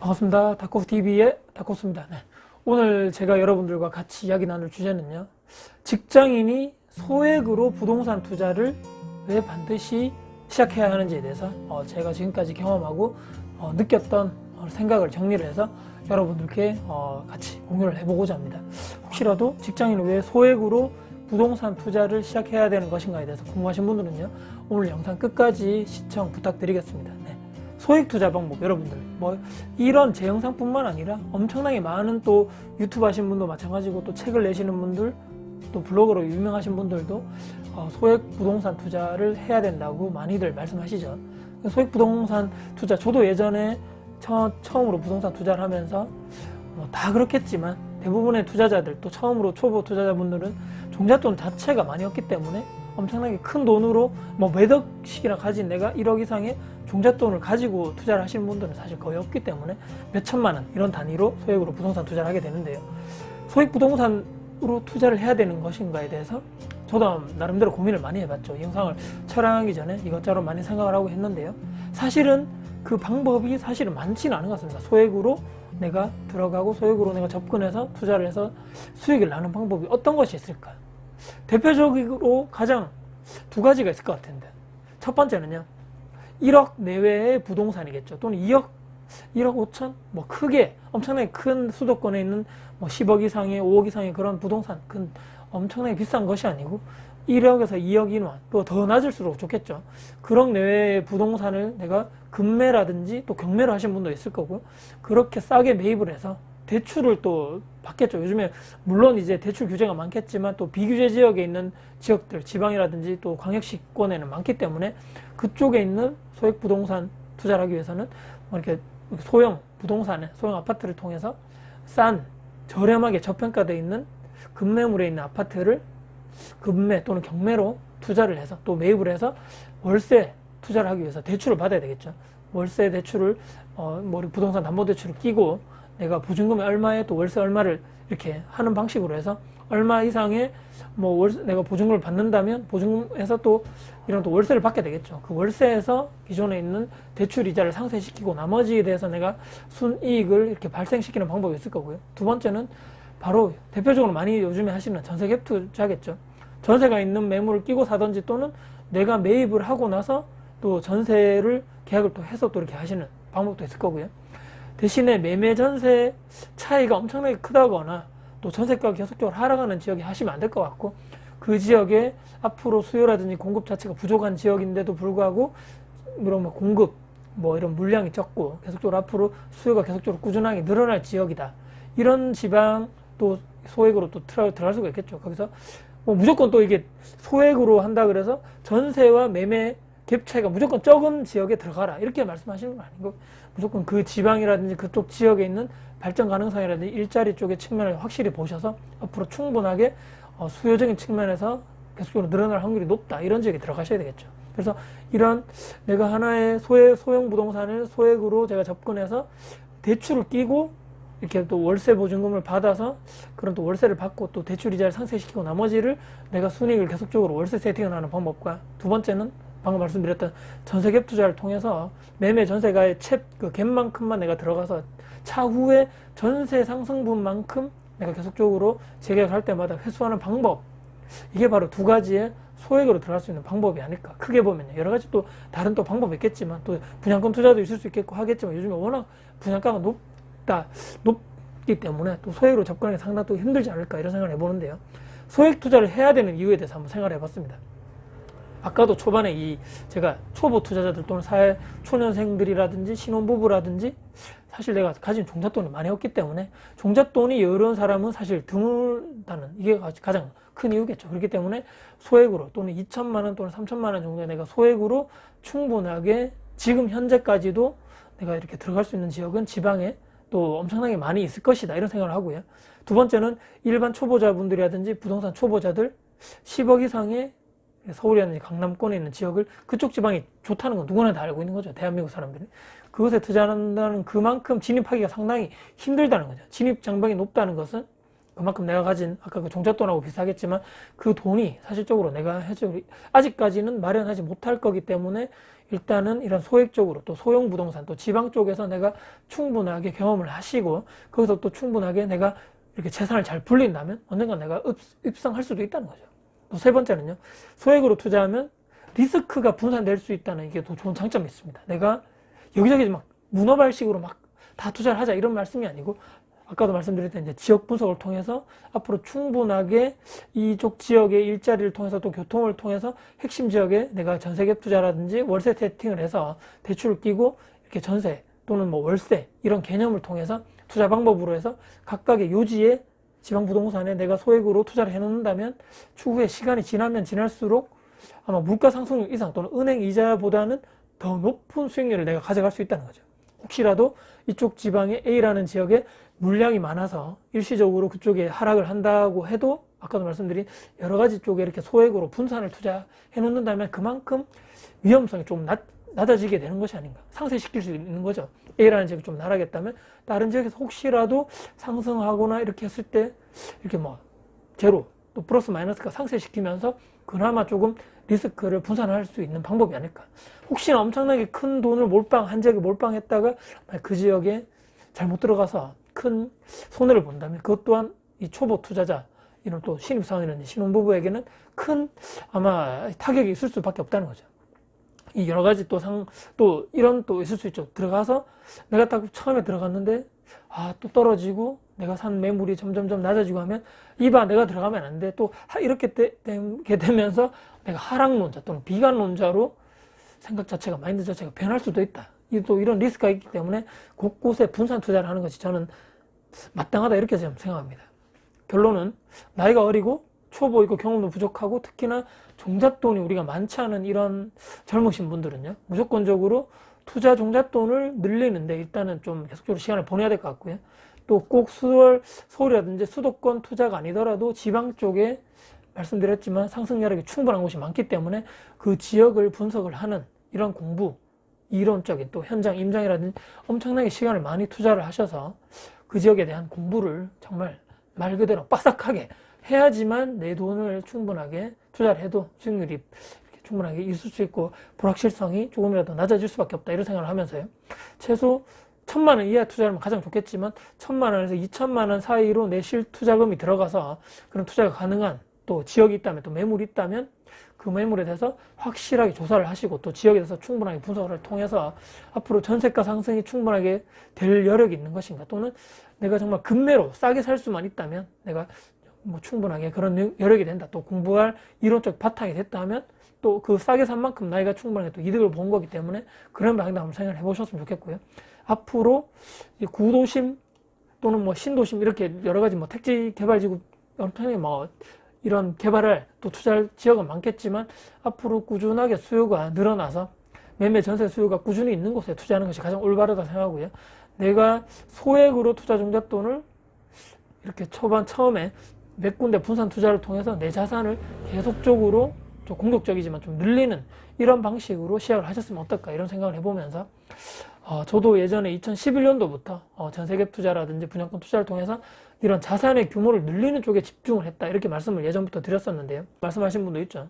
반갑습니다. 다코스TV의 다코스입니다. 네. 오늘 제가 여러분들과 같이 이야기 나눌 주제는요. 직장인이 소액으로 부동산 투자를 왜 반드시 시작해야 하는지에 대해서 제가 지금까지 경험하고 느꼈던 생각을 정리를 해서 여러분들께 같이 공유를 해보고자 합니다. 혹시라도 직장인은 왜 소액으로 부동산 투자를 시작해야 되는 것인가에 대해서 궁금하신 분들은요. 오늘 영상 끝까지 시청 부탁드리겠습니다. 네. 소액 투자 방법 여러분들 이런 제 영상뿐만 아니라 엄청나게 많은 또 유튜브 하신 분도 마찬가지고 또 책을 내시는 분들 또 블로거로 유명하신 분들도 소액 부동산 투자를 해야 된다고 많이들 말씀하시죠. 소액 부동산 투자 저도 예전에 처음으로 부동산 투자를 하면서 다 그렇겠지만 대부분의 투자자들 또 처음으로 초보 투자자분들은 종잣돈 자체가 많이 없기 때문에 엄청나게 큰 돈으로 몇 억씩이나 가진 내가 1억 이상의 종잣돈을 가지고 투자를 하시는 분들은 사실 거의 없기 때문에 몇 천만 원 이런 단위로 소액으로 부동산 투자를 하게 되는데요. 소액 부동산으로 투자를 해야 되는 것인가에 대해서 저도 나름대로 고민을 많이 해봤죠. 이 영상을 촬영하기 전에 이것저것 많이 생각을 하고 했는데요. 사실은 그 방법이 사실은 많지는 않은 것 같습니다. 소액으로 내가 들어가고 소액으로 내가 접근해서 투자를 해서 수익을 나는 방법이 어떤 것이 있을까요? 대표적으로 가장 두 가지가 있을 것 같은데 첫 번째는요. 1억 내외의 부동산이겠죠. 또는 2억 5천? 크게 엄청나게 큰 수도권에 있는 10억 이상의 5억 이상의 그런 부동산 엄청나게 비싼 것이 아니고 1억에서 2억 인원 또 더 낮을수록 좋겠죠. 그런 내외의 부동산을 내가 급매라든지 또 경매로 하신 분도 있을 거고 그렇게 싸게 매입을 해서 대출을 또 받겠죠. 요즘에 물론 이제 대출 규제가 많겠지만 또 비규제 지역에 있는 지역들 지방이라든지 또 광역시권에는 많기 때문에 그쪽에 있는 소액 부동산 투자를 하기 위해서는 이렇게 소형 부동산에 소형 아파트를 통해서 싼 저렴하게 저평가되어 있는 급매물에 있는 아파트를 급매 또는 경매로 투자를 해서 또 매입을 해서 월세 투자를 하기 위해서 대출을 받아야 되겠죠. 월세 대출을 부동산 담보대출을 끼고 내가 보증금이 얼마에 또 월세 얼마를 이렇게 하는 방식으로 해서 얼마 이상의 내가 보증금을 받는다면 보증금에서 또 이런 또 월세를 받게 되겠죠. 그 월세에서 기존에 있는 대출 이자를 상쇄시키고 나머지에 대해서 내가 순이익을 이렇게 발생시키는 방법이 있을 거고요. 두 번째는 바로 대표적으로 많이 요즘에 하시는 전세 갭 투자겠죠. 전세가 있는 매물을 끼고 사든지 또는 내가 매입을 하고 나서 또 전세를 계약을 또 해서 또 이렇게 하시는 방법도 있을 거고요. 대신에 매매 전세 차이가 엄청나게 크다거나 또 전세가가 계속적으로 하락하는 지역에 하시면 안 될 것 같고 그 지역에 앞으로 수요라든지 공급 자체가 부족한 지역인데도 불구하고 이런 공급 이런 물량이 적고 계속적으로 앞으로 수요가 계속적으로 꾸준하게 늘어날 지역이다. 이런 지방 또 소액으로 또 들어갈 수가 있겠죠. 거기서 무조건 또 이게 소액으로 한다 그래서 전세와 매매 갭 차이가 무조건 적은 지역에 들어가라 이렇게 말씀하시는 건 아니고 무조건 그 지방이라든지 그쪽 지역에 있는 발전 가능성이라든지 일자리 쪽의 측면을 확실히 보셔서 앞으로 충분하게 수요적인 측면에서 계속적으로 늘어날 확률이 높다 이런 지역에 들어가셔야 되겠죠. 그래서 이런 내가 하나의 소형 부동산을 소액으로 제가 접근해서 대출을 끼고 이렇게 또 월세 보증금을 받아서 그런 또 월세를 받고 또 대출 이자를 상쇄시키고 나머지를 내가 순이익을 계속적으로 월세 세팅을 하는 방법과 두 번째는 방금 말씀드렸던 전세 갭 투자를 통해서 매매 전세가의 그 갭만큼만 내가 들어가서 차후에 전세 상승분만큼 내가 계속적으로 재계약할 때마다 회수하는 방법 이게 바로 두 가지의 소액으로 들어갈 수 있는 방법이 아닐까. 크게 보면요. 여러 가지 또 다른 또 방법이 있겠지만 또 분양권 투자도 있을 수 있겠고 하겠지만 요즘에 워낙 분양가가 높기 때문에 또 소액으로 접근하기 상당히 또 힘들지 않을까 이런 생각을 해보는데요. 소액 투자를 해야 되는 이유에 대해서 한번 생각을 해봤습니다. 아까도 초반에 제가 초보 투자자들 또는 사회 초년생들이라든지 신혼부부라든지 사실 내가 가진 종잣돈이 많이 없기 때문에 종잣돈이 여유로운 사람은 사실 드물다는 이게 가장 큰 이유겠죠. 그렇기 때문에 소액으로 또는 2천만 원 또는 3천만 원 정도의 내가 소액으로 충분하게 지금 현재까지도 내가 이렇게 들어갈 수 있는 지역은 지방에 또 엄청나게 많이 있을 것이다 이런 생각을 하고요. 두 번째는 일반 초보자분들이라든지 부동산 초보자들 10억 이상의 서울이라든지 강남권에 있는 지역을 그쪽 지방이 좋다는 건 누구나 다 알고 있는 거죠. 대한민국 사람들이. 그것에 투자한다는 그만큼 진입하기가 상당히 힘들다는 거죠. 진입 장벽이 높다는 것은 그만큼 내가 가진 아까 그 종잣돈하고 비슷하겠지만 그 돈이 사실적으로 내가 아직까지는 마련하지 못할 거기 때문에 일단은 이런 소액적으로 또 소형 부동산 또 지방 쪽에서 내가 충분하게 경험을 하시고 거기서 또 충분하게 내가 이렇게 재산을 잘 불린다면 언젠가 내가 입성할 수도 있다는 거죠. 또 세 번째는요. 소액으로 투자하면 리스크가 분산될 수 있다는 이게 더 좋은 장점이 있습니다. 내가 여기저기 막 문어발식으로 막 다 투자를 하자 이런 말씀이 아니고 아까도 말씀드렸던 이제 지역 분석을 통해서 앞으로 충분하게 이쪽 지역의 일자리를 통해서 또 교통을 통해서 핵심 지역에 내가 전세갭 투자라든지 월세 세팅을 해서 대출을 끼고 이렇게 전세 또는 뭐 월세 이런 개념을 통해서 투자 방법으로 해서 각각의 요지의 지방 부동산에 내가 소액으로 투자를 해놓는다면 추후에 시간이 지나면 지날수록 아마 물가 상승률 이상 또는 은행 이자보다는 더 높은 수익률을 내가 가져갈 수 있다는 거죠. 혹시라도 이쪽 지방의 A라는 지역에 물량이 많아서 일시적으로 그쪽에 하락을 한다고 해도 아까도 말씀드린 여러 가지 쪽에 이렇게 소액으로 분산을 투자해 놓는다면 그만큼 위험성이 좀 낮아지게 되는 것이 아닌가. 상쇄시킬 수 있는 거죠. A라는 지역이 좀 나라겠다면 다른 지역에서 혹시라도 상승하거나 이렇게 했을 때 이렇게 뭐 제로 또 플러스 마이너스가 상쇄시키면서 그나마 조금 리스크를 분산할 수 있는 방법이 아닐까. 혹시나 엄청나게 큰 돈을 한 지역에 몰빵했다가 그 지역에 잘못 들어가서 큰 손해를 본다면 그것 또한 이 초보 투자자 이런 또 신입사원이라든지 신혼부부에게는 큰 아마 타격이 있을 수밖에 없다는 거죠. 이 여러 가지 또 이런 또 있을 수 있죠. 들어가서 내가 딱 처음에 들어갔는데 또 떨어지고 내가 산 매물이 점점점 낮아지고 하면 이봐 내가 들어가면 안 돼. 또 이렇게 되면서 내가 하락론자 또는 비관론자로 생각 자체가 마인드 자체가 변할 수도 있다. 또 이런 리스크가 있기 때문에 곳곳에 분산 투자를 하는 것이 저는 마땅하다 이렇게 생각합니다. 결론은 나이가 어리고 초보이고 경험도 부족하고 특히나 종잣돈이 우리가 많지 않은 이런 젊으신 분들은요. 무조건적으로 투자 종잣돈을 늘리는데 일단은 좀 계속적으로 시간을 보내야 될 것 같고요. 또 꼭 서울이라든지 수도권 투자가 아니더라도 지방 쪽에 말씀드렸지만 상승 여력이 충분한 곳이 많기 때문에 그 지역을 분석을 하는 이런 공부, 이론적인 또 현장 임장이라든지 엄청나게 시간을 많이 투자를 하셔서 그 지역에 대한 공부를 정말 말 그대로 빠삭하게 해야지만 내 돈을 충분하게 투자를 해도 수익률이 충분하게 있을 수 있고 불확실성이 조금이라도 낮아질 수밖에 없다 이런 생각을 하면서요. 최소 1,000만 원 이하 투자하면 가장 좋겠지만 1,000만 원에서 2,000만 원 사이로 내 실투자금이 들어가서 그런 투자가 가능한 또 지역이 있다면 또 매물이 있다면 그 매물에 대해서 확실하게 조사를 하시고 또 지역에 대해서 충분하게 분석을 통해서 앞으로 전세가 상승이 충분하게 될 여력이 있는 것인가 또는 내가 정말 급매로 싸게 살 수만 있다면 내가 뭐 충분하게 그런 여력이 된다. 또 공부할 이론적 바탕이 됐다 하면 또 그 싸게 산 만큼 나이가 충분하게 또 이득을 본 거기 때문에 그런 방향도 한번 생각을 해보셨으면 좋겠고요. 앞으로 구도심 또는 뭐 신도심 이렇게 여러 가지 뭐 택지 개발지구 엄청나게 뭐 이런 개발을 또 투자할 지역은 많겠지만 앞으로 꾸준하게 수요가 늘어나서 매매 전세 수요가 꾸준히 있는 곳에 투자하는 것이 가장 올바르다 생각하고요. 내가 소액으로 투자 종잣돈을 이렇게 처음에 몇 군데 분산 투자를 통해서 내 자산을 계속적으로 좀 공격적이지만 좀 늘리는 이런 방식으로 시작을 하셨으면 어떨까 이런 생각을 해보면서 저도 예전에 2011년도부터 전세갭 투자라든지 분양권 투자를 통해서 이런 자산의 규모를 늘리는 쪽에 집중을 했다 이렇게 말씀을 예전부터 드렸었는데요. 말씀하신 분도 있죠.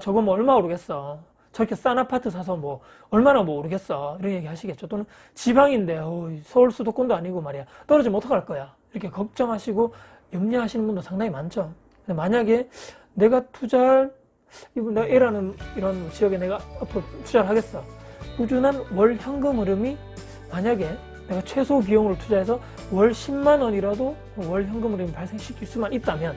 저거 뭐 얼마 오르겠어. 저렇게 싼 아파트 사서 뭐 얼마나 뭐 오르겠어. 이런 얘기 하시겠죠. 또는 지방인데 서울 수도권도 아니고 말이야. 떨어지면 어떡할 거야. 이렇게 걱정하시고 염려하시는 분도 상당히 많죠. 근데 만약에 내가 투자할 내가 A라는 이런 지역에 내가 앞으로 투자를 하겠어. 꾸준한 월 현금 흐름이 만약에 내가 최소 비용으로 투자해서 월 10만 원이라도 월 현금 흐름을 발생시킬 수만 있다면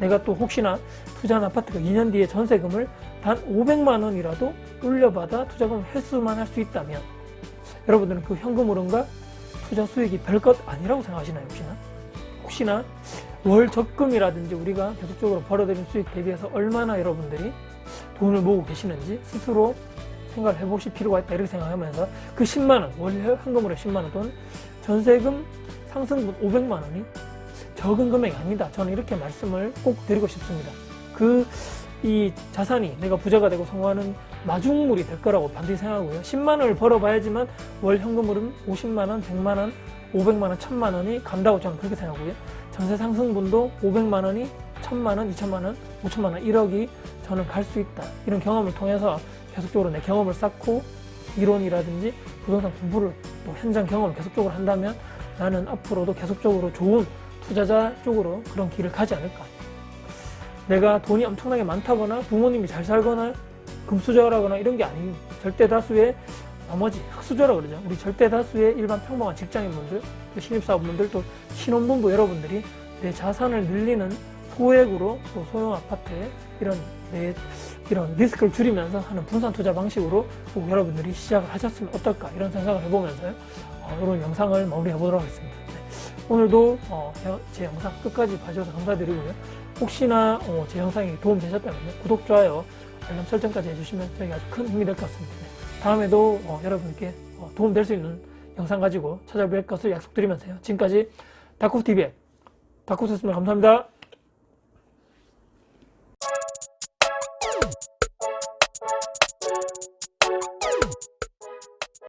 내가 또 혹시나 투자한 아파트가 2년 뒤에 전세금을 단 500만 원이라도 올려받아 투자금을 회수만 할 수 있다면 여러분들은 그 현금 흐름과 투자 수익이 별것 아니라고 생각하시나요? 혹시나 월 적금이라든지 우리가 계속적으로 벌어들인 수익 대비해서 얼마나 여러분들이 돈을 모으고 계시는지 스스로 생각을 해보실 필요가 있다 이렇게 생각하면서 그 10만원 월 현금으로 10만원 또는 전세금 상승분 500만 원이 적은 금액이 아니다. 저는 이렇게 말씀을 꼭 드리고 싶습니다. 이 자산이 내가 부자가 되고 성공하는 마중물이 될 거라고 반드시 생각하고요. 10만 원을 벌어봐야지만 월 현금으로는 50만 원, 100만 원, 500만 원, 1000만 원이 간다고 저는 그렇게 생각하고요. 전세 상승분도 500만 원이 1000만 원, 2000만 원, 5천만 원, 1억이 저는 갈 수 있다. 이런 경험을 통해서 계속적으로 내 경험을 쌓고 이론이라든지 부동산 공부를 또 현장 경험을 계속적으로 한다면 나는 앞으로도 계속적으로 좋은 투자자 쪽으로 그런 길을 가지 않을까. 내가 돈이 엄청나게 많다거나 부모님이 잘 살거나 금수저라거나 이런 게 아닌 절대 다수의 나머지 흑수저라 그러죠. 우리 절대 다수의 일반 평범한 직장인분들, 또 신입사원분들, 또 신혼부부 여러분들이 내 자산을 늘리는 소액으로 또 소형 아파트에 이런 리스크를 줄이면서 하는 분산 투자 방식으로 꼭 여러분들이 시작을 하셨으면 어떨까 이런 생각을 해보면서 이런 영상을 마무리해 보도록 하겠습니다. 네. 오늘도 제 영상 끝까지 봐주셔서 감사드리고요. 혹시나 제 영상이 도움되셨다면 구독, 좋아요, 알람 설정까지 해주시면 저희가 아주 큰 힘이 될 것 같습니다. 네. 다음에도 여러분께 도움될 수 있는 영상 가지고 찾아뵐 것을 약속드리면서요. 지금까지 다쿠TV의 다쿠였습니다. 감사합니다.